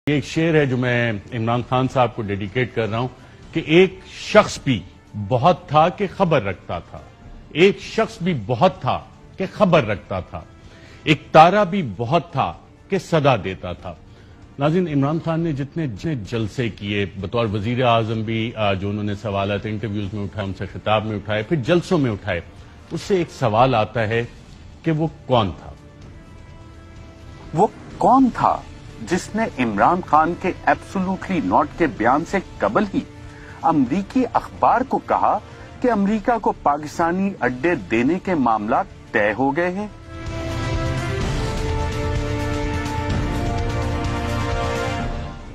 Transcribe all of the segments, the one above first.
یہ ایک شعر ہے جو میں عمران خان صاحب کو ڈیڈیکیٹ کر رہا ہوں کہ ایک شخص بھی بہت تھا کہ خبر رکھتا تھا، ایک شخص بھی بہت تھا کہ خبر رکھتا تھا، ایک تارا بھی بہت تھا کہ صدا دیتا تھا۔ ناظرین، عمران خان نے جتنے جلسے کیے بطور وزیر اعظم بھی، جو انہوں نے سوالات انٹرویوز میں اٹھائے، ان سے خطاب میں اٹھائے، پھر جلسوں میں اٹھائے، اس سے ایک سوال آتا ہے کہ وہ کون تھا؟ وہ کون تھا جس نے عمران خان کے ایبسولوٹلی ناٹ کے بیان سے قبل ہی امریکی اخبار کو کہا کہ امریکہ کو پاکستانی اڈے دینے کے معاملات طے ہو گئے ہیں؟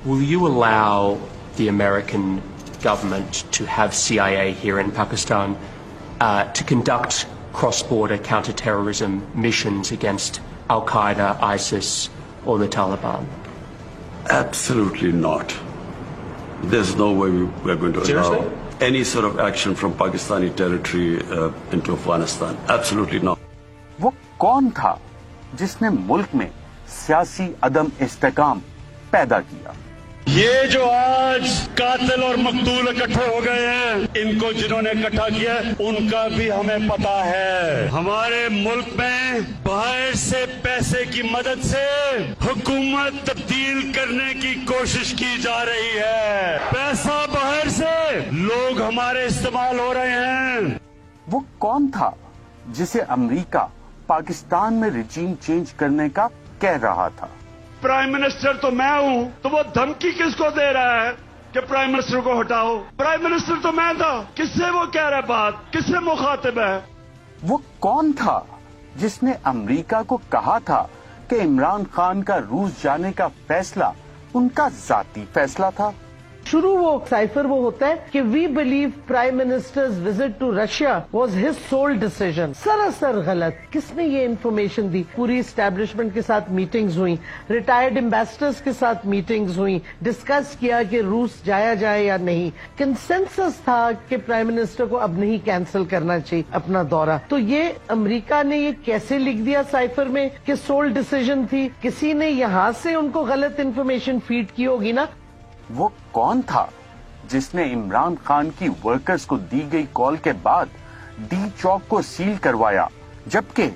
Will you allow the American government to have CIA here in Pakistan to conduct cross-border counter-terrorism missions against Al-Qaeda, ISIS, or the Taliban? Absolutely not. There's no way we're going to allow any sort of action from Pakistani territory into Afghanistan. Absolutely not. وہ کون تھا جس نے ملک میں سیاسی عدم استحکام پیدا کیا؟ یہ جو آج قاتل اور مقتول اکٹھے ہو گئے ہیں، ان کو جنہوں نے اکٹھا کیا ان کا بھی ہمیں پتا ہے۔ ہمارے ملک میں باہر سے پیسے کی مدد سے حکومت تبدیل کرنے کی کوشش کی جا رہی ہے، پیسہ باہر سے، لوگ ہمارے استعمال ہو رہے ہیں۔ وہ کون تھا جسے امریکہ پاکستان میں رجیم چینج کرنے کا کہہ رہا تھا؟ پرائم منسٹر تو میں ہوں، تو وہ دھمکی کس کو دے رہا ہے کہ پرائم منسٹر کو ہٹاؤ؟ پرائم منسٹر تو میں تھا، کس سے وہ کہہ رہا ہے بات، کس سے مخاطب ہے؟ وہ کون تھا جس نے امریکہ کو کہا تھا کہ عمران خان کا روس جانے کا فیصلہ ان کا ذاتی فیصلہ تھا؟ شروع وہ سائفر وہ ہوتا ہے کہ we believe prime ministers visit to Russia was his sole decision. سراسر غلط۔ کس نے یہ انفارمیشن دی؟ پوری اسٹیبلشمنٹ کے ساتھ میٹنگز ہوئی، ریٹائرڈ ایمبیسڈرز کے ساتھ میٹنگز ہوئی، ڈسکس کیا کہ روس جایا جائے یا نہیں۔ کنسنسس تھا کہ پرائم منسٹر کو اب نہیں کینسل کرنا چاہیے اپنا دورہ۔ تو یہ امریکہ نے یہ کیسے لکھ دیا سائفر میں کہ سول ڈیسیژن تھی؟ کسی نے یہاں سے ان کو غلط انفارمیشن فیڈ کی ہوگی نا۔ وہ کون تھا جس نے عمران خان کی ورکرز کو دی گئی کال کے بعد ڈی چوک کو سیل کروایا، جبکہ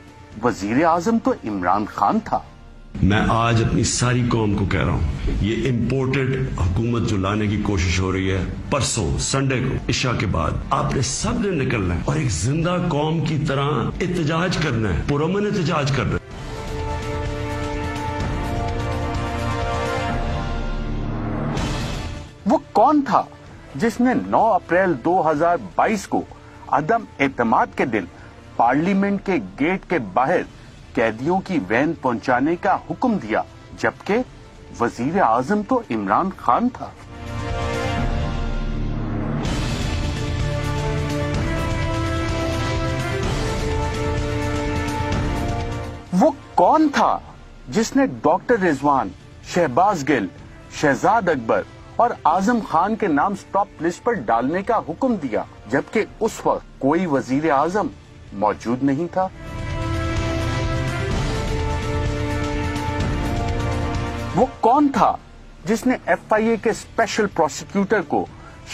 وزیر اعظم تو عمران خان تھا؟ میں آج اپنی ساری قوم کو کہہ رہا ہوں، یہ امپورٹڈ حکومت جو لانے کی کوشش ہو رہی ہے، پرسوں سنڈے کو عشاء کے بعد آپ نے سب نے نکلنا ہے اور ایک زندہ قوم کی طرح احتجاج کرنا ہے، پرامن احتجاج کرنا ہے۔ وہ کون تھا جس نے 9 اپریل 2022 کو عدم اعتماد کے دن پارلیمنٹ کے گیٹ کے باہر قیدیوں کی وین پہنچانے کا حکم دیا، جبکہ وزیر اعظم تو عمران خان تھا؟ وہ کون تھا جس نے ڈاکٹر رضوان، شہباز گل، شہزاد اکبر اور اعظم خان کے نام سٹاپ لسٹ پر ڈالنے کا حکم دیا، جبکہ اس وقت کوئی وزیر اعظم موجود نہیں تھا؟ وہ کون تھا جس نے ایف آئی اے کے اسپیشل پروسیکیوٹر کو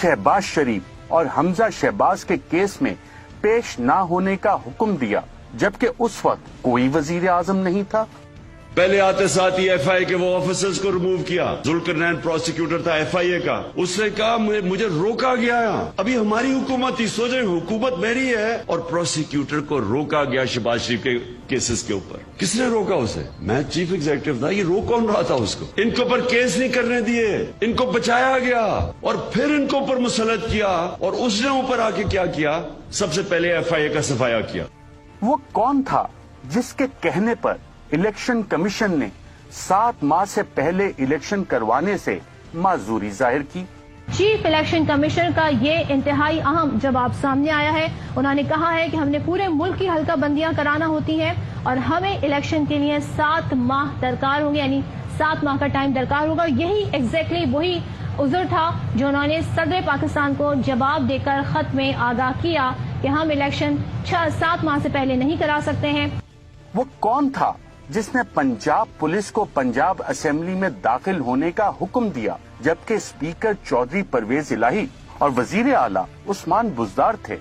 شہباز شریف اور حمزہ شہباز کے کیس میں پیش نہ ہونے کا حکم دیا، جبکہ اس وقت کوئی وزیر اعظم نہیں تھا؟ پہلے آتے ساتھ ہی ایف آئی اے کے وہ آفیسرز کو ریموو کیا۔ ذوالقرنین پروسیکیوٹر تھا ایف آئی اے کا، اس نے کہا مجھے روکا گیا ہے۔ ابھی ہماری حکومت تھی، سوچیں حکومت میری ہے اور پروسیکیوٹر کو روکا گیا شہباز شریف کے کیسز کے اوپر۔ کس نے روکا اسے؟ میں چیف ایگزیکٹو تھا، یہ روک کون رہا تھا اس کو؟ ان کے اوپر کیس نہیں کرنے دیے، ان کو بچایا گیا اور پھر ان کو اوپر مسلط کیا، اور اس نے اوپر آ کے کیا کیا؟ سب سے پہلے ایف آئی اے کا صفایا کیا۔ وہ کون تھا جس کے کہنے پر الیکشن کمیشن نے 7 ماہ سے پہلے الیکشن کروانے سے معذوری ظاہر کی؟ چیف الیکشن کمیشنر کا یہ انتہائی اہم جواب سامنے آیا ہے۔ انہوں نے کہا ہے کہ ہم نے پورے ملک کی حلقہ بندیاں کرانا ہوتی ہیں اور ہمیں الیکشن کے لیے 7 ماہ درکار ہوں گے، یعنی 7 ماہ کا ٹائم درکار ہوگا۔ یہی ایگزیکٹلی وہی عذر تھا جو انہوں نے صدر پاکستان کو جواب دے کر خط میں آگاہ کیا کہ ہم الیکشن 7 ماہ سے پہلے نہیں کرا سکتے ہیں۔ وہ کون تھا جس نے پنجاب پولیس کو پنجاب اسمبلی میں داخل ہونے کا حکم دیا جبکہ اسپیکر چودھری پرویز الہی اور وزیر اعلیٰ عثمان بزدار تھے؟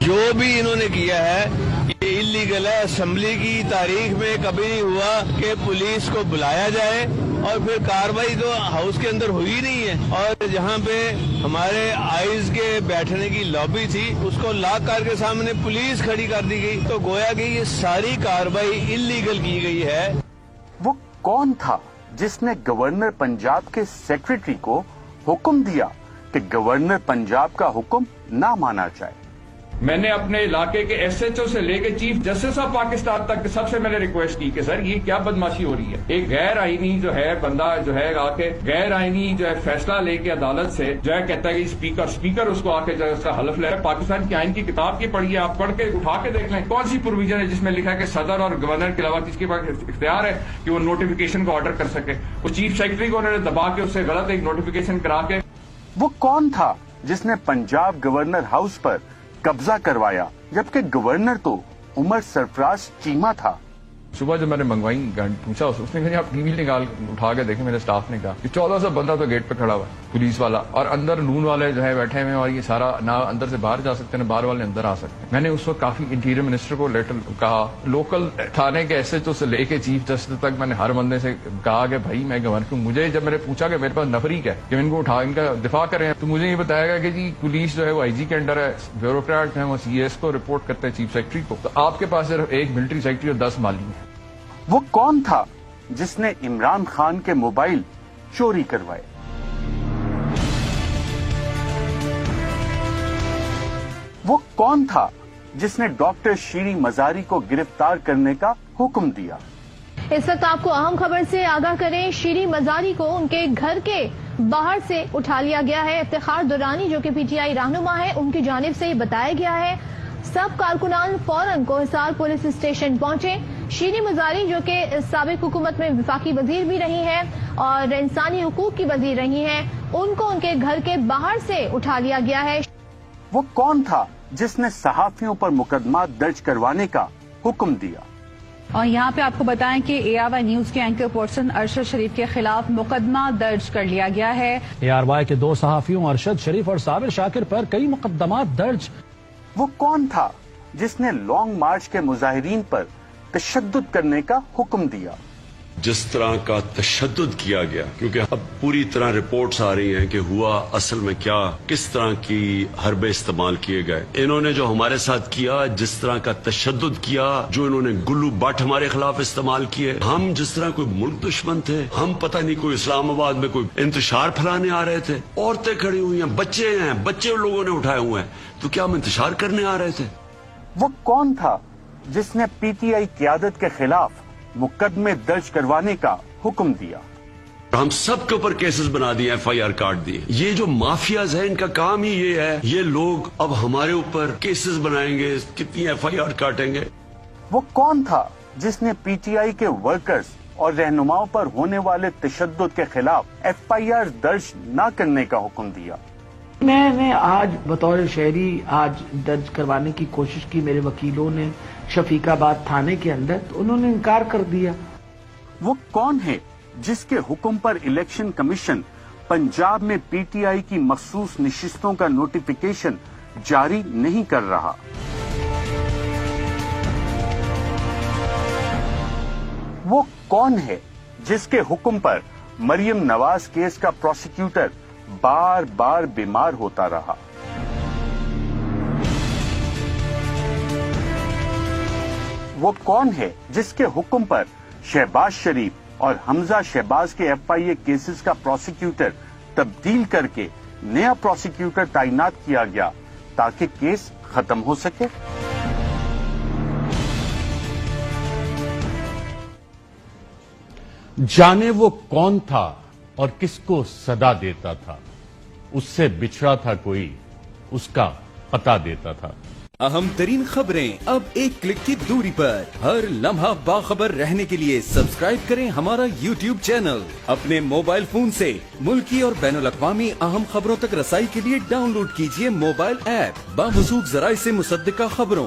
جو بھی انہوں نے کیا ہے یہ اللیگل ہے. اسمبلی کی تاریخ میں کبھی نہیں ہوا کہ پولیس کو بلایا جائے اور پھر کاروائی تو ہاؤس کے اندر ہوئی نہیں ہے. اور جہاں پہ ہمارے آئیز کے بیٹھنے کی لابی تھی اس کو لاک کر کے سامنے پولیس کھڑی کر دی گئی, تو گویا کہ یہ ساری کاروائی اللیگل کی گئی ہے. وہ کون تھا جس نے گورنر پنجاب کے سیکرٹری کو حکم دیا کہ گورنر پنجاب کا حکم نہ مانا جائے؟ میں نے اپنے علاقے کے ایس ایچ او سے لے کے چیف جسٹس آف پاکستان تک سب سے میں نے ریکویسٹ کی کہ سر یہ کیا بدماشی ہو رہی ہے. ایک غیر آئینی جو ہے بندہ جو ہے آ کے غیر آئینی جو ہے فیصلہ لے کے عدالت سے جو ہے کہتا ہے کہ اسپیکر اس کو آ کے جو ہے اس کا حلف لے رہا ہے. پاکستان کی آئین کی کتاب کی پڑھیے آپ, پڑھ کے اٹھا کے دیکھ لیں کون سی پروویژن ہے جس میں لکھا ہے کہ صدر اور گورنر کے علاوہ کس کے پاس اختیار ہے کہ وہ نوٹیفیکیشن کو آرڈر کر سکے. وہ چیف سیکرٹری کو انہوں نے دبا کے اس سے غلط ایک نوٹیفیکیشن کرا کے. وہ کون تھا جس نے پنجاب گورنر ہاؤس پر قبضہ کروایا جبکہ گورنر تو عمر سرفراز چیمہ تھا؟ صبح جب میں نے منگوائی پوچھا اس نے کہا آپ ٹی وی نکال اٹھا کے دیکھیں. میرے اسٹاف نے کہا کہ 1400 بندہ تو گیٹ پہ کھڑا ہوا پولیس والا اور اندر نون والے جو ہے بیٹھے ہوئے اور یہ سارا نہ اندر سے باہر جا سکتے نہ باہر والے اندر آ سکتے. میں نے اس وقت کافی انٹیریئر منسٹر کو لیٹر کہا, لوکل تھانے کے ایس ایچ او سے لے کے چیف جسٹس تک میں نے ہر بندے سے کہا کہ بھائی میں گورنر کو, مجھے جب میں نے پوچھا کہ میرے پاس نفری کیا کہ ان کو اٹھا ان کا دفاع کریں تو مجھے یہ بتایا گیا کہ جی پولیس جو ہے وہ آئی جی کے انڈر ہے, بیوروکریٹ ہیں وہ سی ایس کو رپورٹ کرتے ہیں چیف سیکرٹری کو, تو آپ کے پاس صرف ایک ملٹری سیکرٹری اور 10 مالی ہیں. وہ کون تھا جس نے عمران خان کے موبائل چوری کروائے؟ وہ کون تھا جس نے ڈاکٹر شیری مزاری کو گرفتار کرنے کا حکم دیا؟ اس وقت آپ کو اہم خبر سے آگاہ کریں. شیری مزاری کو ان کے گھر کے باہر سے اٹھا لیا گیا ہے. افتخار درانی جو کہ پی ٹی آئی رہنما ہے ان کی جانب سے یہ بتایا گیا ہے. سب کارکنان فوراً کوہسار پولیس اسٹیشن پہنچے. شیری مزاری جو کہ سابق حکومت میں وفاقی وزیر بھی رہی ہیں اور انسانی حقوق کی وزیر رہی ہیں, ان کو ان کے گھر کے باہر سے اٹھا لیا گیا ہے. وہ کون تھا جس نے صحافیوں پر مقدمات درج کروانے کا حکم دیا؟ اور یہاں پہ آپ کو بتائیں کہ اے آر وائی نیوز کے اینکر پرسن ارشد شریف کے خلاف مقدمہ درج کر لیا گیا ہے. اے آر وائی کے 2 صحافیوں ارشد شریف اور صابر شاکر پر کئی مقدمات درج. وہ کون تھا جس نے لانگ مارچ کے مظاہرین پر تشدد کرنے کا حکم دیا؟ جس طرح کا تشدد کیا گیا, کیونکہ اب پوری طرح رپورٹس آ رہی ہیں کہ ہوا اصل میں کیا, کس طرح کی حربے استعمال کیے گئے. انہوں نے جو ہمارے ساتھ کیا, جس طرح کا تشدد کیا, جو انہوں نے گلو بٹ ہمارے خلاف استعمال کیے, ہم جس طرح کوئی ملک دشمن تھے, ہم پتہ نہیں کوئی اسلام آباد میں کوئی انتشار پھیلانے آ رہے تھے. عورتیں کھڑی ہوئی ہیں, بچے ہیں, بچے لوگوں نے اٹھائے ہوئے ہیں, تو کیا ہم انتشار کرنے آ رہے تھے؟ وہ کون تھا جس نے پی ٹی آئی قیادت کے خلاف مقدمے درج کروانے کا حکم دیا؟ ہم سب کے اوپر کیسز بنا دیے, ایف آئی آر کاٹ دی. یہ جو مافیاز ہیں ان کا کام ہی یہ ہے, یہ لوگ اب ہمارے اوپر کیسز بنائیں گے, کتنی ایف آئی آر کاٹیں گے. وہ کون تھا جس نے پی ٹی آئی کے ورکرز اور رہنماؤں پر ہونے والے تشدد کے خلاف ایف آئی آر درج نہ کرنے کا حکم دیا؟ میں نے آج بطور شہری آج درج کروانے کی کوشش کی, میرے وکیلوں نے شفیق آباد تھانے کے اندر, تو انہوں نے انکار کر دیا. وہ کون ہے جس کے حکم پر الیکشن کمیشن پنجاب میں پی ٹی آئی کی مخصوص نشستوں کا نوٹیفیکیشن جاری نہیں کر رہا؟ وہ کون ہے جس کے حکم پر مریم نواز کیس کا پروسیکیوٹر بار بار بیمار ہوتا رہا؟ وہ کون ہے جس کے حکم پر شہباز شریف اور حمزہ شہباز کے ایف آئی اے کیسز کا پروسیکیوٹر تبدیل کر کے نیا پروسیکیوٹر تعینات کیا گیا تاکہ کیس ختم ہو سکے؟ جانے وہ کون تھا اور کس کو صدا دیتا تھا, اس سے بچھڑا تھا کوئی, اس کا پتہ دیتا تھا. اہم ترین خبریں اب ایک کلک کی دوری پر. ہر لمحہ باخبر رہنے کے لیے سبسکرائب کریں ہمارا یوٹیوب چینل. اپنے موبائل فون سے ملکی اور بین الاقوامی اہم خبروں تک رسائی کے لیے ڈاؤن لوڈ کیجیے موبائل ایپ. باموثوق ذرائع سے مصدقہ خبروں,